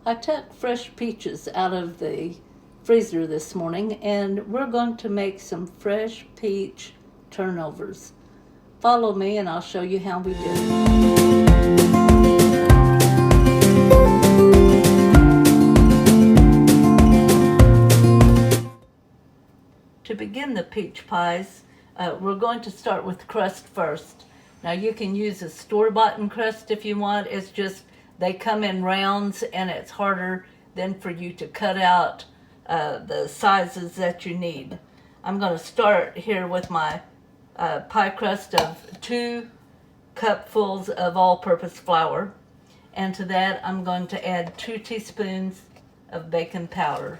I took fresh peaches out of the freezer this morning and we're going to make some fresh peach turnovers. Follow me and I'll show you how we do it. To begin the peach pies, we're going to start with crust first. Now you can use a store-bought crust if you want. It's just they come in rounds and it's harder than for you to cut out the sizes that you need. I'm going to start here with my pie crust of 2 cupfuls of all-purpose flour, and to that I'm going to add 2 teaspoons of baking powder.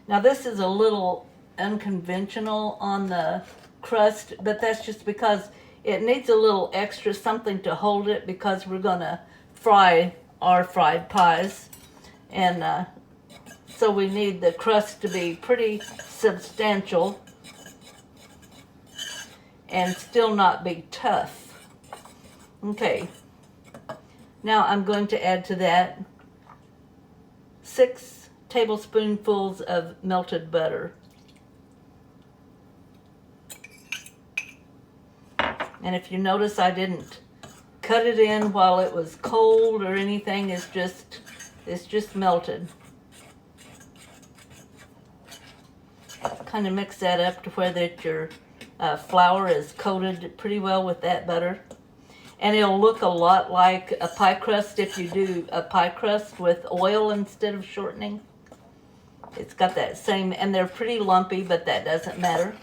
Now this is a little unconventional on the crust, but that's just because it needs a little extra something to hold it, because we're gonna fry our fried pies, and so we need the crust to be pretty substantial and still not be tough. Okay, now I'm going to add to that 6 tablespoonfuls of melted butter. And if you notice, I didn't cut it in while it was cold or anything. It's just melted. Kind of mix that up to where that your flour is coated pretty well with that butter. And it'll look a lot like a pie crust if you do a pie crust with oil instead of shortening. It's got that same, and they're pretty lumpy, but that doesn't matter.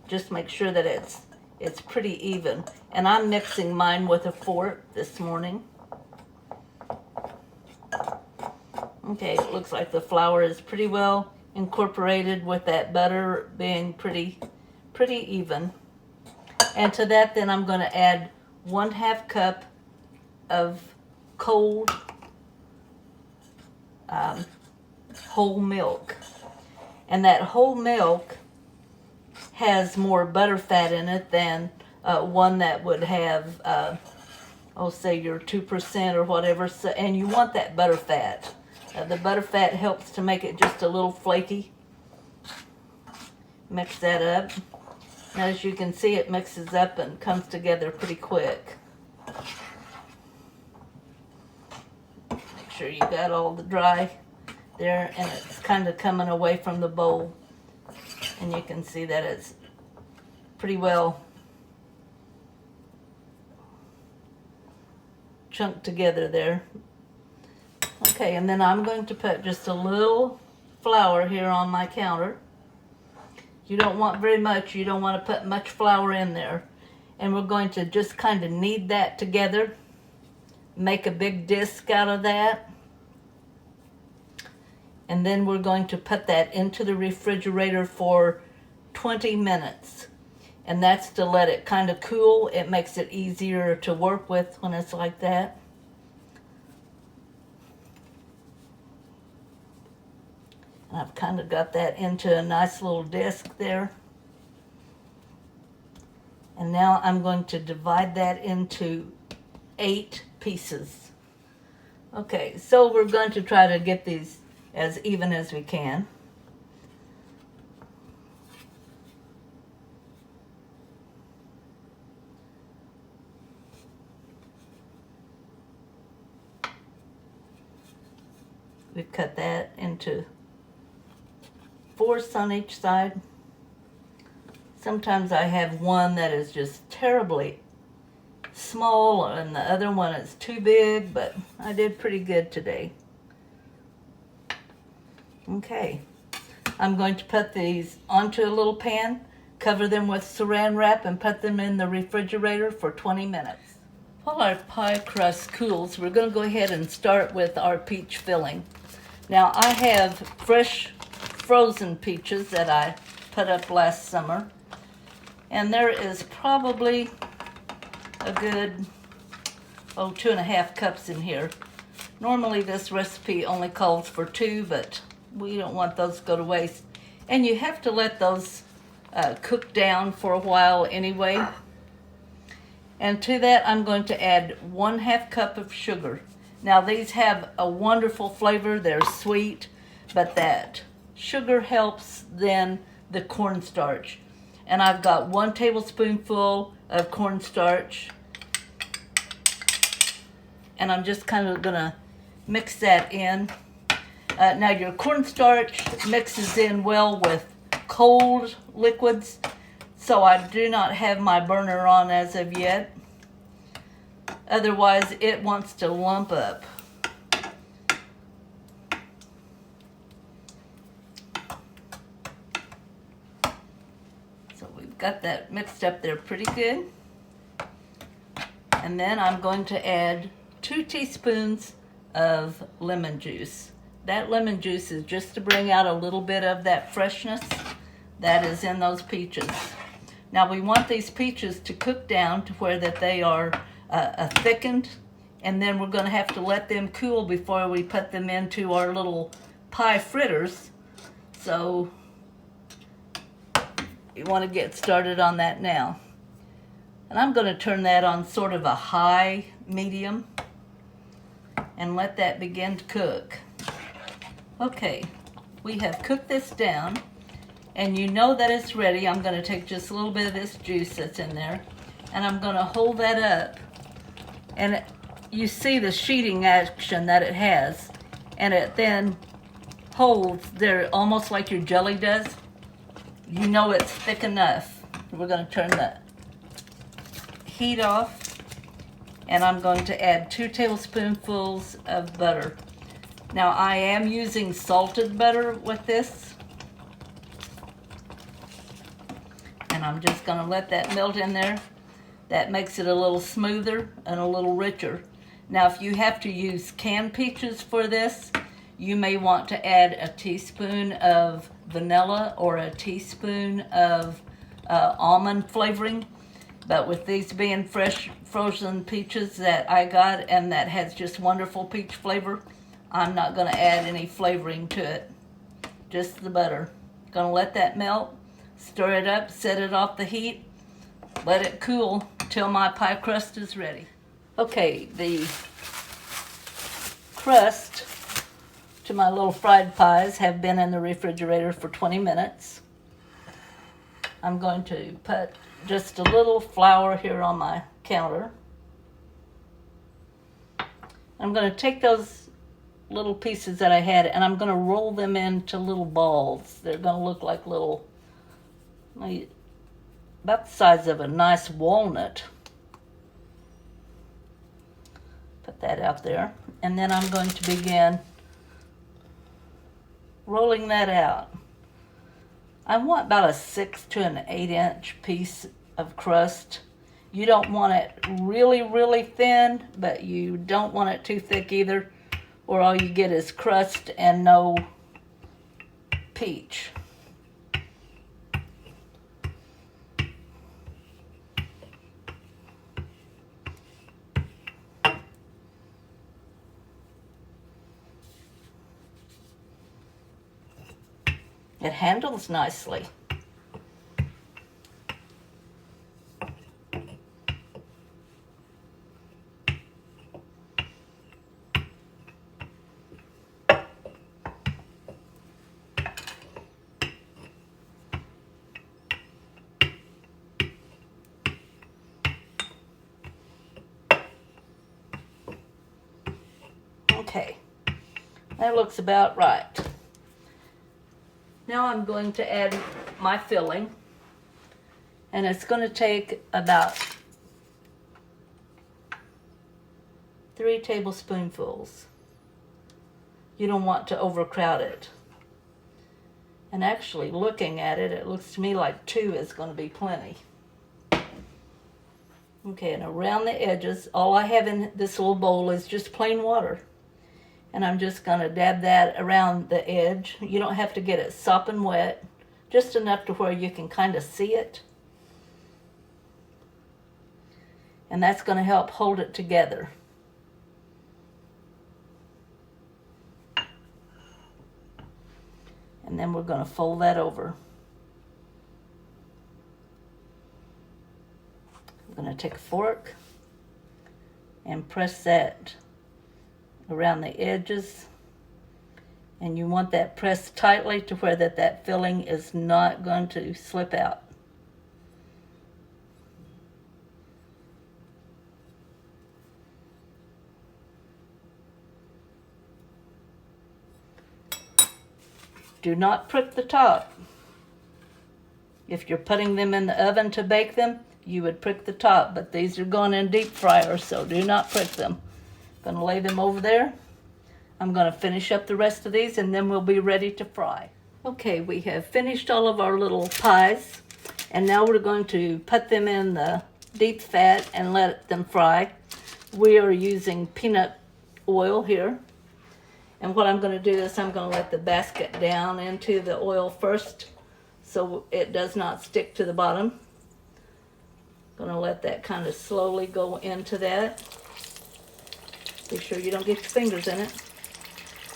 Just make sure that it's pretty even. And I'm mixing mine with a fork this morning. Okay, it looks like the flour is pretty well incorporated with that butter being pretty even. And to that then I'm going to add 1/2 cup of cold whole milk. And that whole milk has more butter fat in it than one that would have, say your 2% or whatever. So, and you want that butter fat. The butter fat helps to make it just a little flaky. Mix that up. Now, as you can see, it mixes up and comes together pretty quick. Make sure you got all the dry there, and it's kind of coming away from the bowl. And you can see that it's pretty well chunked together there. Okay, and then I'm going to put just a little flour here on my counter. You don't want very much. You don't want to put much flour in there. And we're going to just kind of knead that together. Make a big disc out of that. And then we're going to put that into the refrigerator for 20 minutes. And that's to let it kind of cool. It makes it easier to work with when it's like that. And I've kind of got that into a nice little disc there. And now I'm going to divide that into 8 pieces. Okay, so we're going to try to get these as even as we can. We cut that into 4 on each side. Sometimes I have one that is just terribly small and the other one is too big, but I did pretty good today. Okay, I'm going to put these onto a little pan, cover them with saran wrap, and put them in the refrigerator for 20 minutes. While our pie crust cools, we're going to go ahead and start with our peach filling. Now, I have fresh frozen peaches that I put up last summer, and there is probably a good 2.5 cups in here. Normally this recipe only calls for 2, but we don't want those to go to waste. And you have to let those cook down for a while anyway. And to that, I'm going to add 1/2 cup of sugar. Now these have a wonderful flavor. They're sweet, but that sugar helps then the cornstarch. And I've got 1 tablespoonful of cornstarch. And I'm just kind of gonna mix that in. Now your cornstarch mixes in well with cold liquids, so I do not have my burner on as of yet. Otherwise, it wants to lump up. So we've got that mixed up there pretty good. And then I'm going to add 2 teaspoons of lemon juice. That lemon juice is just to bring out a little bit of that freshness that is in those peaches. Now we want these peaches to cook down to where that they are thickened, and then we're going to have to let them cool before we put them into our little pie fritters. So you want to get started on that now. And I'm going to turn that on sort of a high medium and let that begin to cook. Okay, we have cooked this down, and you know that it's ready. I'm going to take just a little bit of this juice that's in there, and I'm going to hold that up. And you see the sheeting action that it has, and it then holds there almost like your jelly does. You know it's thick enough. We're going to turn the heat off, and I'm going to add 2 tablespoonfuls of butter. Now I am using salted butter with this, and I'm just going to let that melt in there. That makes it a little smoother and a little richer. Now if you have to use canned peaches for this, you may want to add a teaspoon of vanilla or a teaspoon of almond flavoring. But with these being fresh frozen peaches that I got and that has just wonderful peach flavor, I'm not going to add any flavoring to it. Just the butter. Going to let that melt, stir it up, set it off the heat, let it cool till my pie crust is ready. Okay, the crust to my little fried pies have been in the refrigerator for 20 minutes. I'm going to put just a little flour here on my counter. I'm going to take those little pieces that I had and I'm going to roll them into little balls. They're going to look like little, about the size of a nice walnut. Put that out there. And then I'm going to begin rolling that out. I want about a 6 to an 8-inch piece of crust. You don't want it really, really thin, but you don't want it too thick either, or all you get is crust and no peach. It handles nicely. Okay, that looks about right. Now I'm going to add my filling, and it's going to take about 3 tablespoonfuls. You don't want to overcrowd it. And actually, looking at it, it looks to me like 2 is going to be plenty. Okay, and around the edges, all I have in this little bowl is just plain water. And I'm just going to dab that around the edge. You don't have to get it sopping wet, just enough to where you can kind of see it. And that's going to help hold it together. And then we're going to fold that over. I'm going to take a fork and press that around the edges. And you want that pressed tightly to where that filling is not going to slip out. Do not prick the top. If you're putting them in the oven to bake them, you would prick the top, but these are going in deep fryer, so do not prick them. I'm going to lay them over there. I'm going to finish up the rest of these and then we'll be ready to fry. Okay, we have finished all of our little pies, and now we're going to put them in the deep fat and let them fry. We are using peanut oil here. And what I'm going to do is I'm going to let the basket down into the oil first so it does not stick to the bottom. Going to let that kind of slowly go into that. Be sure you don't get your fingers in it.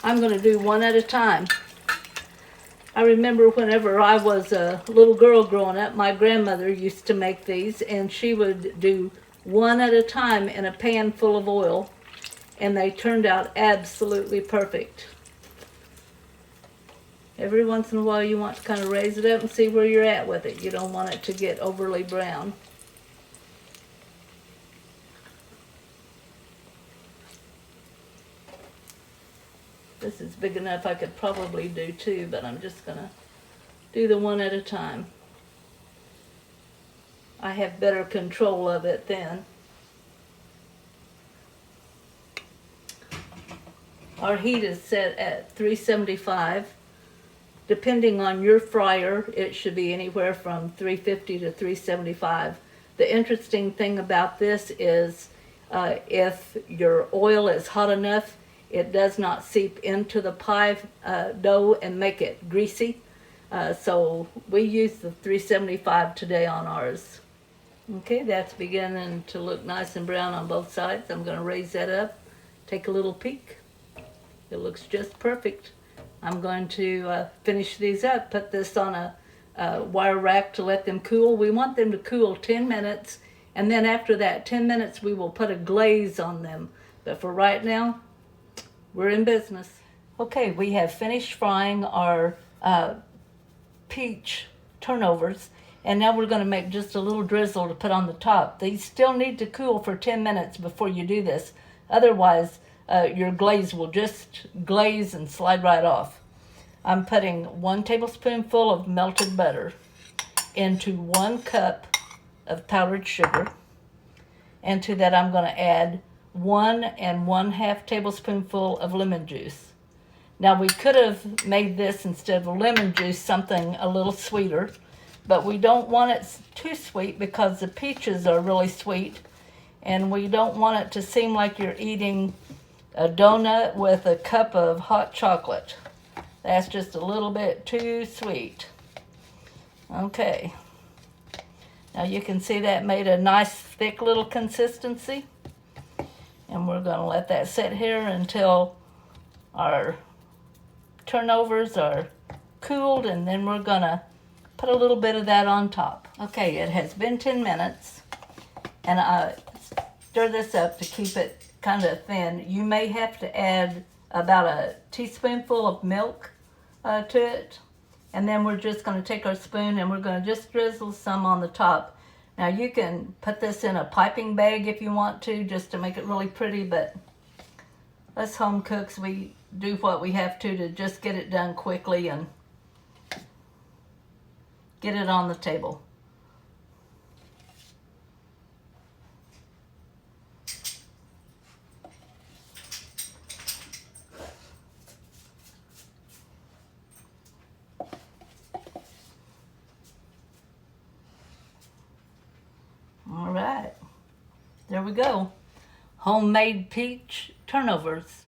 I'm going to do one at a time. I remember whenever I was a little girl growing up, my grandmother used to make these, and she would do one at a time in a pan full of oil, and they turned out absolutely perfect. Every once in a while you want to kind of raise it up and see where you're at with it. You don't want it to get overly brown. This is big enough I could probably do two, but I'm just going to do the one at a time. I have better control of it then. Our heat is set at 375. Depending on your fryer, it should be anywhere from 350 to 375. The interesting thing about this is if your oil is hot enough, it does not seep into the pie dough and make it greasy. So we use the 375 today on ours. Okay, that's beginning to look nice and brown on both sides. I'm going to raise that up, take a little peek. It looks just perfect. I'm going to finish these up, put this on a wire rack to let them cool. We want them to cool 10 minutes, and then after that 10 minutes we will put a glaze on them. But for right now, we're in business. Okay, we have finished frying our peach turnovers, and now we're going to make just a little drizzle to put on the top. These still need to cool for 10 minutes before you do this. Otherwise, your glaze will just glaze and slide right off. I'm putting 1 tablespoonful of melted butter into 1 cup of powdered sugar. And to that I'm going to add 1 1/2 tablespoonful of lemon juice. Now we could have made this, instead of lemon juice, something a little sweeter, but we don't want it too sweet because the peaches are really sweet, and we don't want it to seem like you're eating a donut with a cup of hot chocolate. That's just a little bit too sweet. Okay. Now you can see that made a nice thick little consistency. And we're going to let that sit here until our turnovers are cooled, and then we're going to put a little bit of that on top. Okay, it has been 10 minutes, and I stir this up to keep it kind of thin. You may have to add about a teaspoonful of milk to it, and then we're just going to take our spoon and we're going to just drizzle some on the top. Now you can put this in a piping bag if you want to, just to make it really pretty, but us home cooks, we do what we have to just get it done quickly and get it on the table. All right, there we go. Homemade peach turnovers.